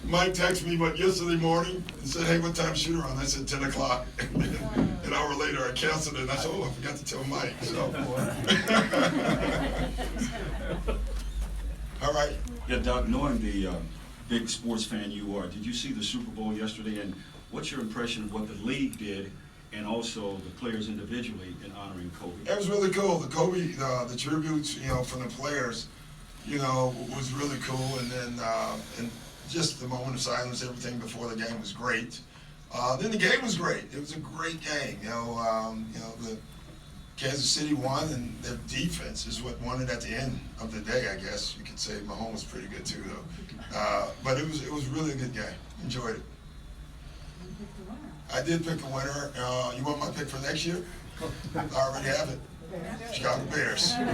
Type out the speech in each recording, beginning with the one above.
Mike texted me yesterday morning and said, "Hey, what time shooter on?" I said 10 o'clock. An hour later, I canceled it. And I said, "Oh, I forgot to tell Mike." So. All right. Yeah, Doc, knowing the big sports fan you are, did you see the Super Bowl yesterday? And what's your impression of what the league did and also the players individually in honoring Kobe? It was really cool. The Kobe, the tributes, from the players, was really cool. And then and just the moment of silence, everything before the game was great. Then the game was great. It was a great game. The Kansas City won, and their defense is what won it at the end of the day. I guess you could say Mahomes was pretty good too, though. But it was really a good game. Enjoyed it. I did pick a winner. You want my pick for next year? I already have it. Chicago Bears. We're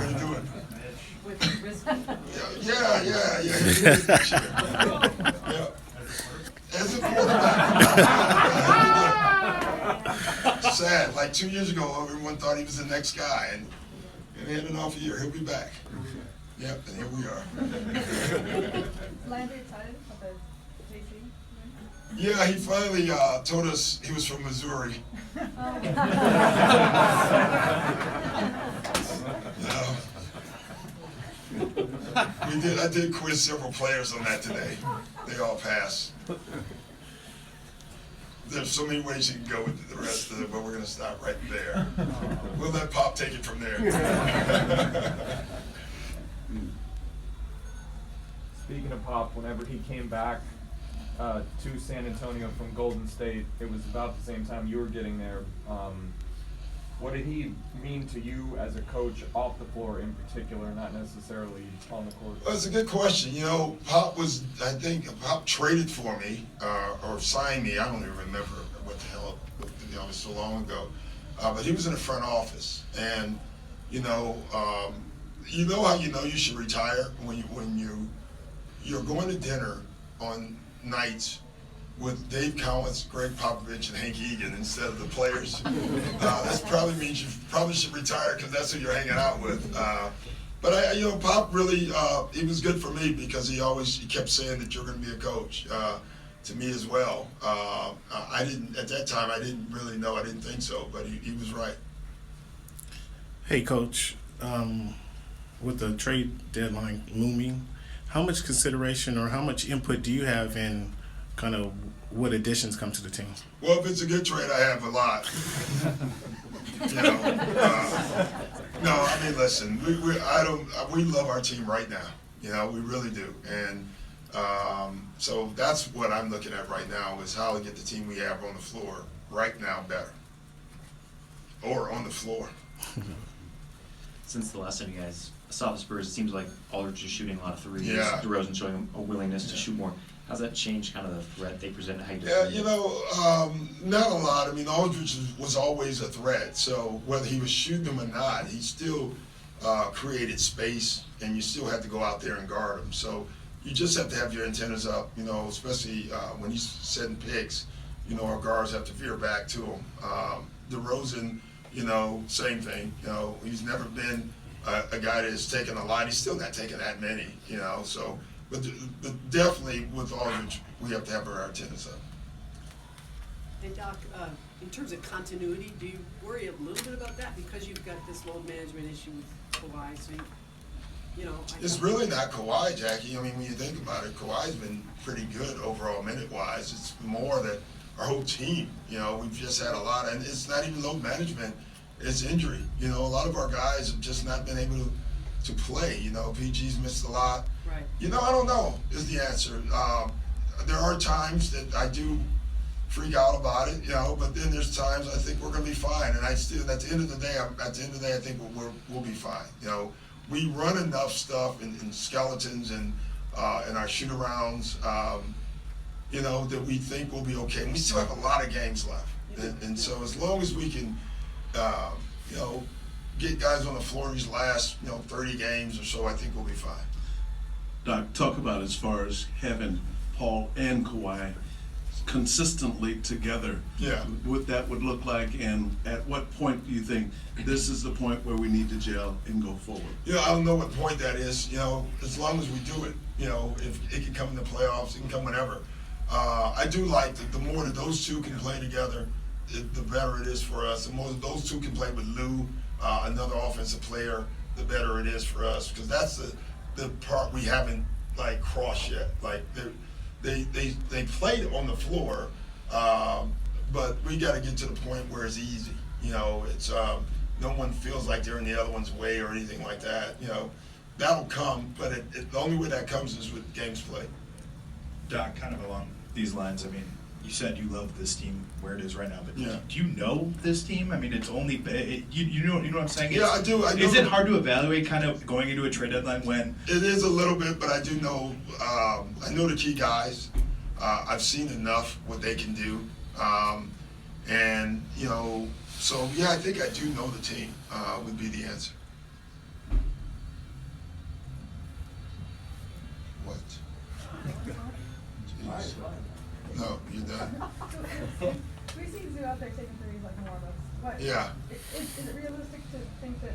gonna do it. Yeah. Yeah. As a quarterback. Sad. Like 2 years ago, everyone thought he was the next guy, and he had an off year. He'll be back. Yep, and here we are. Landry excited about the JC? Yeah, he finally told us he was from Missouri. I did quiz several players on that today. They all passed. There's so many ways you can go with the rest of it, but we're going to stop right there. We'll let Pop take it from there. Speaking of Pop, whenever he came back to San Antonio from Golden State, it was about the same time you were getting there. What did he mean to you as a coach off the floor in particular, not necessarily on the court? Well, it's a good question. Pop Pop traded for me or signed me. I don't even remember what the hell, it was so long ago. But he was in the front office, and how you should retire when you're going to dinner on nights with Dave Collins, Greg Popovich, and Hank Egan instead of the players. That probably means you probably should retire because that's who you're hanging out with. But Pop really, he was good for me because he kept saying that you're going to be a coach to me as well. At that time, I didn't really know. I didn't think so, but he was right. Hey, Coach, with the trade deadline looming, how much consideration or how much input do you have in kind of what additions come to the team? Well, if it's a good trade, I have a lot. No, I mean, listen, we love our team right now. We really do, and so that's what I'm looking at right now is how to get the team we have on the floor right now better, or on the floor. Since the last time you guys saw the Spurs, it seems like Aldridge is shooting a lot of threes. Yeah. DeRozan showing a willingness to shoot more. How's that changed kind of the threat they present? How you Not a lot. I mean, Aldridge was always a threat. So whether he was shooting them or not, he still created space, and you still had to go out there and guard him. So you just have to have your antennas up, especially when he's setting picks. Our guards have to veer back to him. DeRozan, same thing. He's never been a guy that's taken a lot. He's still not taking that many, so. But definitely with Aldridge, we have to have our antennas up. And Doc, in terms of continuity, do you worry a little bit about that because you've got this load management issue with Kawhi? So, it's really not Kawhi, Jackie. I mean, when you think about it, Kawhi's been pretty good overall minute-wise. It's more that our whole team, we've just had a lot, and it's not even load management. It's injury. A lot of our guys have just not been able to play. PG's missed a lot. Right. I don't know is the answer. There are times that I do freak out about it, but then there's times I think we're going to be fine. And I still, at the end of the day, I think we'll be fine. We run enough stuff in skeletons and in our shoot-arounds, that we think we'll be okay. And we still have a lot of games left. And so as long as we can, get guys on the floor these last, 30 games or so, I think we'll be fine. Doc, talk about as far as having Paul and Kawhi, consistently together. Yeah. What that would look like, and at what point do you think this is the point where we need to gel and go forward? You know, I don't know what point that is, you know, as long as we do it, you know, if it can come in the playoffs, it can come whenever. I do like that the more that those two can play together, the better it is for us. The more that those two can play with Lou, another offensive player, the better it is for us, because that's the part we haven't like crossed yet. Like they played on the floor, but we got to get to the point where it's easy. You know, it's no one feels like they're in the other one's way or anything like that. You know, that'll come, but the only way that comes is with games played. Doc, kind of along these lines, I mean, you said you love this team where it is right now, but Yeah. do you know this team? I mean, it's only been, you know what I'm saying? Yeah, I do. I know Is it them. hard to evaluate kind of going into a trade deadline when? It is a little bit, but I do know. I know the key guys. I've seen enough what they can do, and you know. So yeah, I think I do know the team. Would be the answer. What? Jeez. No, you're done. We see Zoo out there taking threes like more of us, but Yeah. Is it realistic to think that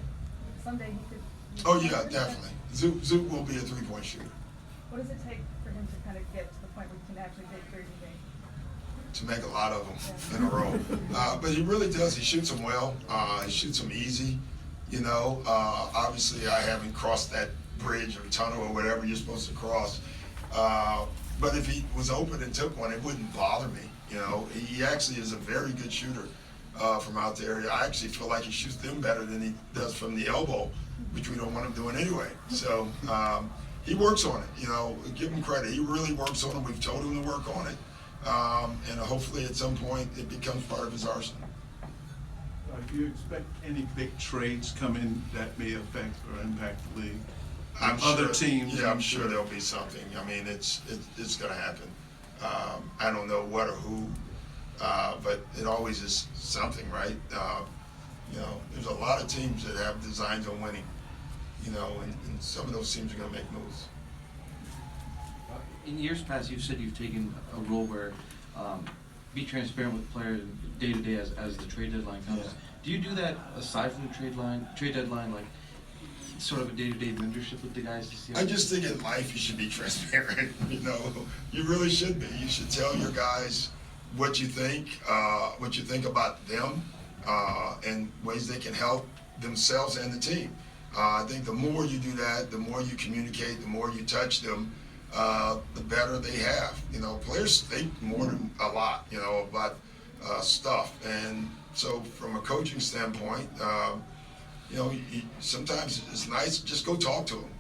someday he could? Oh yeah, definitely. Zook will be a three-point shooter. What does it take for him to kind of get to the point where he can actually take threes a game? To make a lot of them in a row. But he really does. He shoots them well. He shoots them easy. You know, obviously I haven't crossed that bridge or tunnel or whatever you're supposed to cross. But if he was open and took one, it wouldn't bother me. You know, he actually is a very good shooter from out there. I actually feel like he shoots them better than he does from the elbow, which we don't want him doing anyway. So he works on it. You know, give him credit. He really works on it. We've told him to work on it. And hopefully at some point it becomes part of his arsenal. Do you expect any big trades coming that may affect or impact the league? I'm Other sure, teams? Yeah, I'm sure there'll be something. I mean, it's going to happen. I don't know what or who, but it always is something, right? You know, there's a lot of teams that have designs on winning, you know, and some of those teams are going to make moves. In years past, you've said you've taken a role where be transparent with players day to day as the trade deadline comes. Yeah. Do you do that aside from the trade deadline, like sort of a day-to-day mentorship with the guys to see? I just think in life you should be transparent. You know, you really should be. You should tell your guys what you think about them, and ways they can help themselves and the team. I think the more you do that, the more you communicate, the more you touch them, the better they have. You know, players think more than a lot, you know, about stuff. And so from a coaching standpoint, you know, sometimes it's nice, just go talk to them.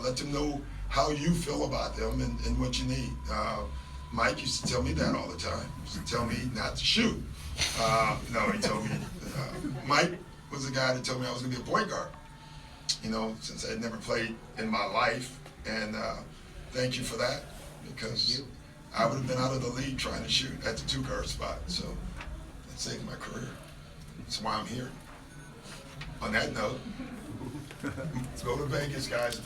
Let them know how you feel about them and what you need. Mike used to tell me that all the time. He used to tell me not to shoot. No, he told me, Mike was the guy that told me I was gonna be a point guard. You know, since I had never played in my life. And thank you for that, because I would have been out of the league trying to shoot at the two-guard spot. So that saved my career. That's why I'm here. On that note, let's go to Vegas, guys.